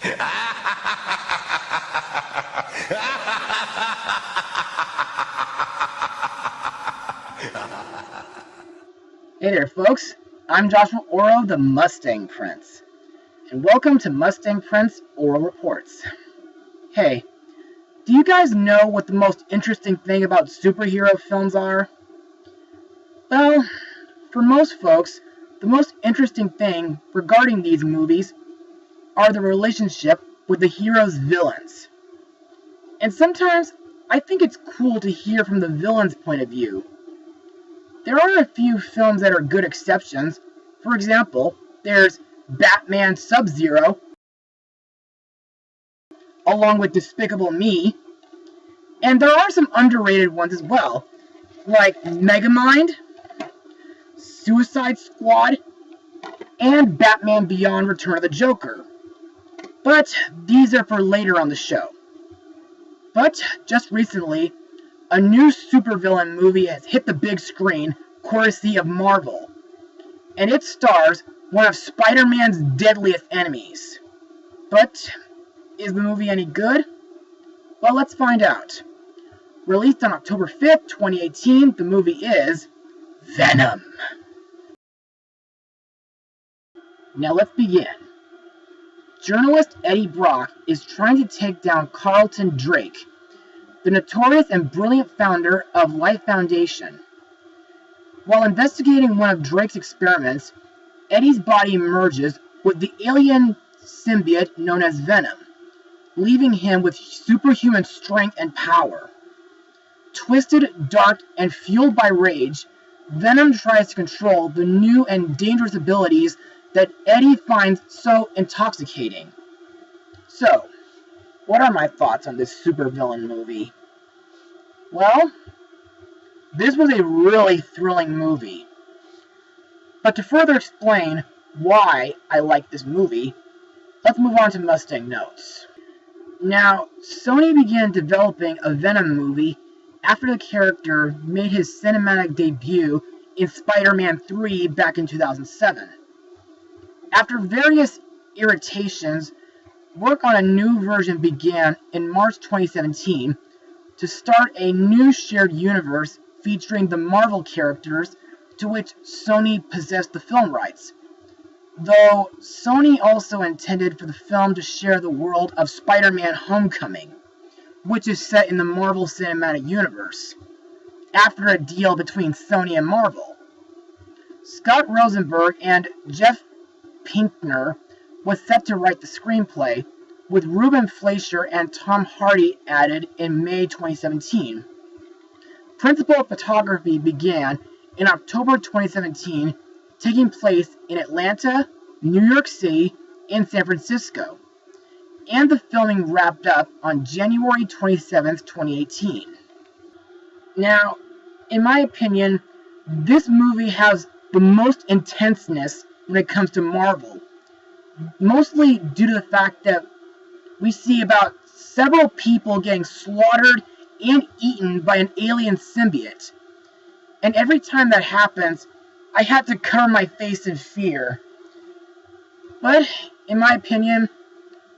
Hey there, folks. I'm Joshua Orro, the Mustang Prince, and welcome to Mustang Prince Oral Reports. Hey, do you guys know what the most interesting thing about superhero films are? Well, for most folks, the most interesting thing regarding these movies are the relationship with the hero's villains. And sometimes I think it's cool to hear from the villain's point of view. There are a few films that are good exceptions. For example, there's Batman Sub-Zero, along with Despicable Me, and there are some underrated ones as well, like Megamind, Suicide Squad, and Batman Beyond Return of the Joker. But these are for later on the show. But just recently, a new supervillain movie has hit the big screen, courtesy of Marvel, and it stars one of Spider-Man's deadliest enemies. But is the movie any good? Well, let's find out. Released on October 5th, 2018, the movie is Venom. Now let's begin. Journalist Eddie Brock is trying to take down Carlton Drake, the notorious and brilliant founder of Life Foundation. While investigating one of Drake's experiments, Eddie's body merges with the alien symbiote known as Venom, leaving him with superhuman strength and power. Twisted, dark, and fueled by rage, Venom tries to control the new and dangerous abilities that Eddie finds so intoxicating. So, what are my thoughts on this supervillain movie? Well, this was a really thrilling movie. But to further explain why I like this movie, let's move on to Mustang notes. Now, Sony began developing a Venom movie after the character made his cinematic debut in Spider-Man 3 back in 2007. After various irritations, work on a new version began in March 2017 to start a new shared universe featuring the Marvel characters to which Sony possessed the film rights. Though Sony also intended for the film to share the world of Spider-Man Homecoming, which is set in the Marvel Cinematic Universe, after a deal between Sony and Marvel. Scott Rosenberg and Jeff Pinkner was set to write the screenplay, with Ruben Fleischer and Tom Hardy added in May 2017. Principal photography began in October 2017, taking place in Atlanta, New York City, and San Francisco, and the filming wrapped up on January 27, 2018. Now, in my opinion, this movie has the most intenseness when it comes to Marvel, mostly due to the fact that we see about several people getting slaughtered and eaten by an alien symbiote. And every time that happens, I had to cover my face in fear. But, in my opinion,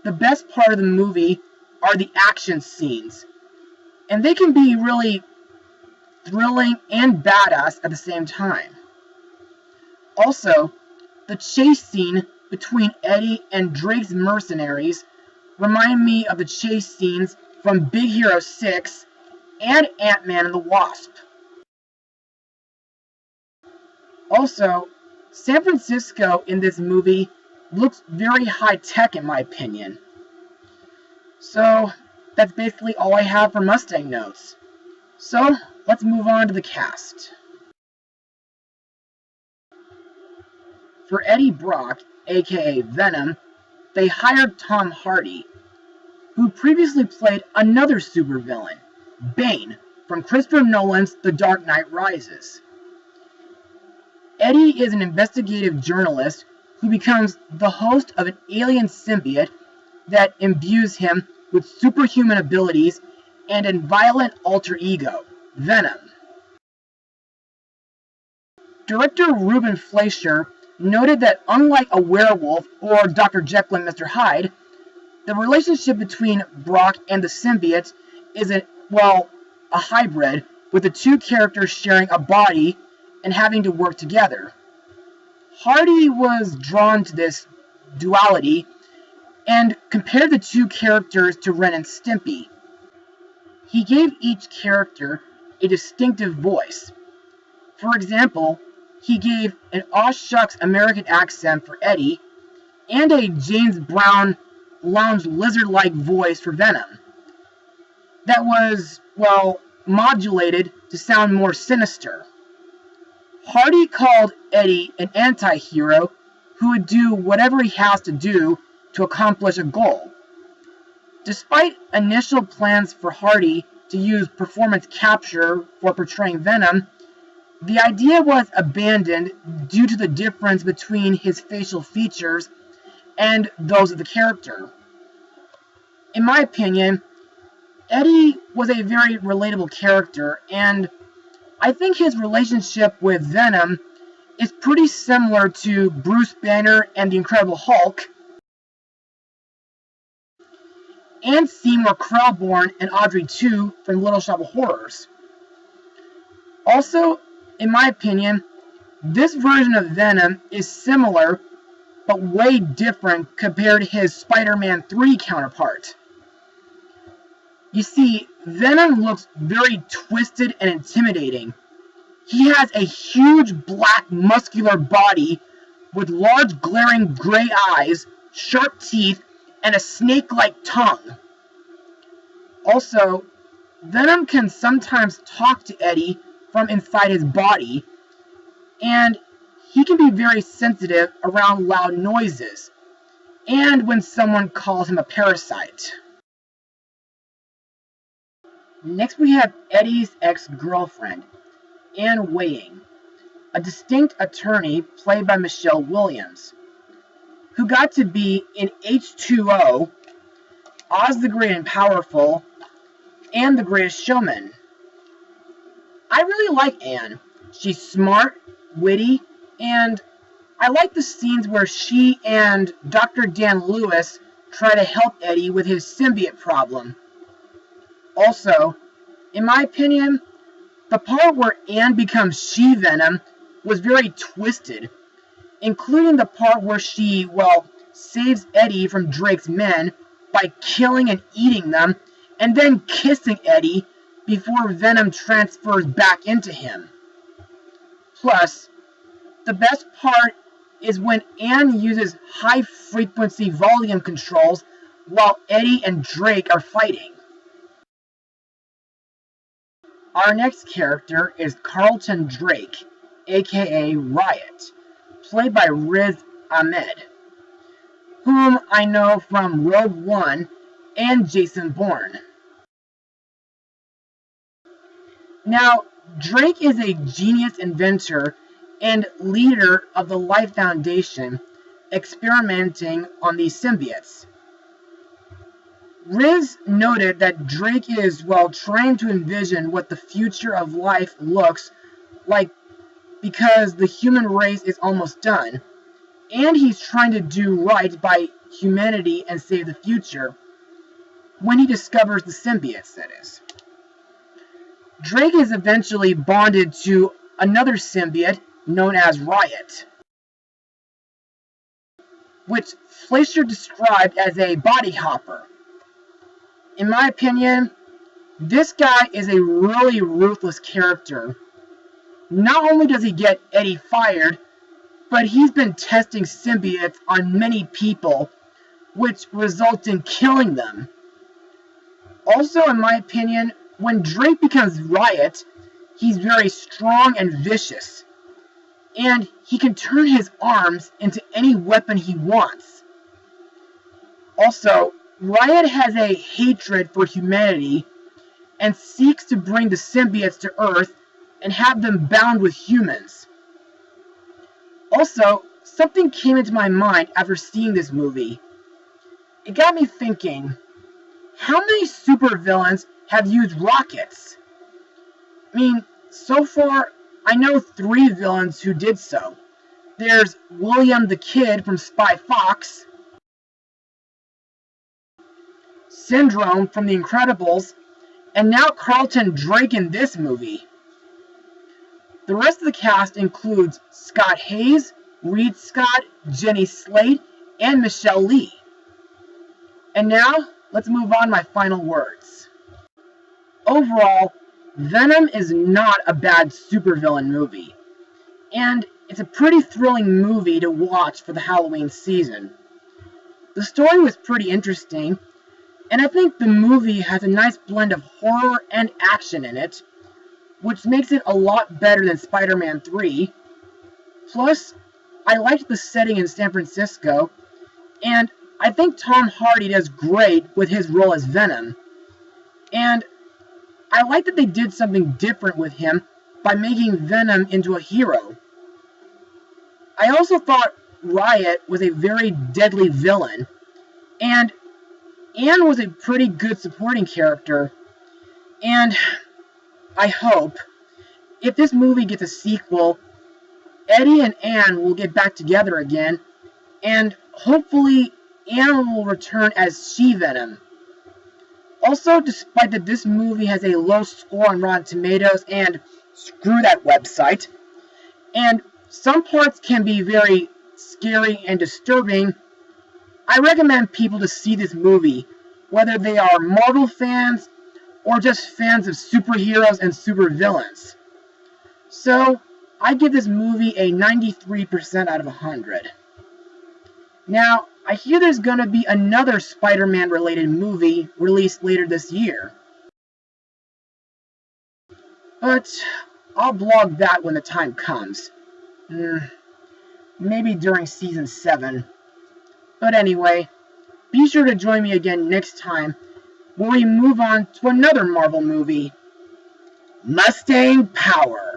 the best part of the movie are the action scenes. And they can be really thrilling and badass at the same time. Also, the chase scene between Eddie and Drake's mercenaries remind me of the chase scenes from Big Hero 6 and Ant-Man and the Wasp. Also, San Francisco in this movie looks very high-tech in my opinion. So, that's basically all I have for Mustang notes. So, let's move on to the cast. For Eddie Brock, aka Venom, they hired Tom Hardy, who previously played another supervillain, Bane, from Christopher Nolan's The Dark Knight Rises. Eddie is an investigative journalist who becomes the host of an alien symbiote that imbues him with superhuman abilities and a violent alter ego, Venom. Director Ruben Fleischer noted that unlike a werewolf or Dr. Jekyll and Mr. Hyde, The relationship between Brock and the symbiote is a hybrid, with the two characters sharing a body and having to work together. Hardy was drawn to this duality and compared the two characters to Ren and Stimpy. He gave each character a distinctive voice. For example, he gave an aw shucks American accent for Eddie and a James Brown lounge lizard-like voice for Venom that was, modulated to sound more sinister. Hardy called Eddie an anti-hero who would do whatever he has to do to accomplish a goal. Despite initial plans for Hardy to use performance capture for portraying Venom, the idea was abandoned due to the difference between his facial features and those of the character. In my opinion, Eddie was a very relatable character, and I think his relationship with Venom is pretty similar to Bruce Banner and the Incredible Hulk, and Seymour Krelborn and Audrey 2 from Little Shop of Horrors. Also, in my opinion, this version of Venom is similar, but way different compared to his Spider-Man 3 counterpart. You see, Venom looks very twisted and intimidating. He has a huge black muscular body with large glaring gray eyes, sharp teeth, and a snake-like tongue. Also, Venom can sometimes talk to Eddie from inside his body, and he can be very sensitive around loud noises, and when someone calls him a parasite. Next we have Eddie's ex-girlfriend, Anne Weying, a distinct attorney played by Michelle Williams, who got to be in H2O, Oz the Great and Powerful, and The Greatest Showman. I really like Anne. She's smart, witty, and I like the scenes where she and Dr. Dan Lewis try to help Eddie with his symbiote problem. Also, in my opinion, the part where Anne becomes She-Venom was very twisted, including the part where she, saves Eddie from Drake's men by killing and eating them, and then kissing Eddie before Venom transfers back into him. Plus, the best part is when Anne uses high-frequency volume controls while Eddie and Drake are fighting. Our next character is Carlton Drake, aka Riot, played by Riz Ahmed, whom I know from Rogue One and Jason Bourne. Now, Drake is a genius inventor and leader of the Life Foundation, experimenting on these symbiotes. Riz noted that Drake is, trying to envision what the future of life looks like because the human race is almost done, and he's trying to do right by humanity and save the future, when he discovers the symbiotes, that is. Drake is eventually bonded to another symbiote known as Riot, which Fleischer described as a body hopper. In my opinion, this guy is a really ruthless character. Not only does he get Eddie fired, but he's been testing symbiotes on many people, which results in killing them. Also, in my opinion, when Drake becomes Riot, he's very strong and vicious, and he can turn his arms into any weapon he wants. Also, Riot has a hatred for humanity and seeks to bring the symbiotes to Earth and have them bound with humans. Also, something came into my mind after seeing this movie. It got me thinking, how many supervillains have used rockets? I mean, so far, I know 3 villains who did so. There's William the Kid from Spy Fox, Syndrome from The Incredibles, and now Carlton Drake in this movie. The rest of the cast includes Scott Hayes, Reed Scott, Jenny Slate, and Michelle Lee. And now, let's move on to my final words. Overall, Venom is not a bad supervillain movie, and it's a pretty thrilling movie to watch for the Halloween season. The story was pretty interesting, and I think the movie has a nice blend of horror and action in it, which makes it a lot better than Spider-Man 3. Plus, I liked the setting in San Francisco, and I think Tom Hardy does great with his role as Venom. And I like that they did something different with him by making Venom into a hero. I also thought Riot was a very deadly villain, and Anne was a pretty good supporting character, and I hope, if this movie gets a sequel, Eddie and Anne will get back together again, and hopefully Anne will return as She-Venom. Also, despite that this movie has a low score on Rotten Tomatoes, and screw that website, and some parts can be very scary and disturbing, I recommend people to see this movie, whether they are Marvel fans or just fans of superheroes and supervillains. So, I give this movie a 93% out of 100. Now, I hear there's gonna be another Spider-Man related movie released later this year. But I'll blog that when the time comes. Maybe during Season 7. But anyway, be sure to join me again next time where we move on to another Marvel movie, Mustang Power.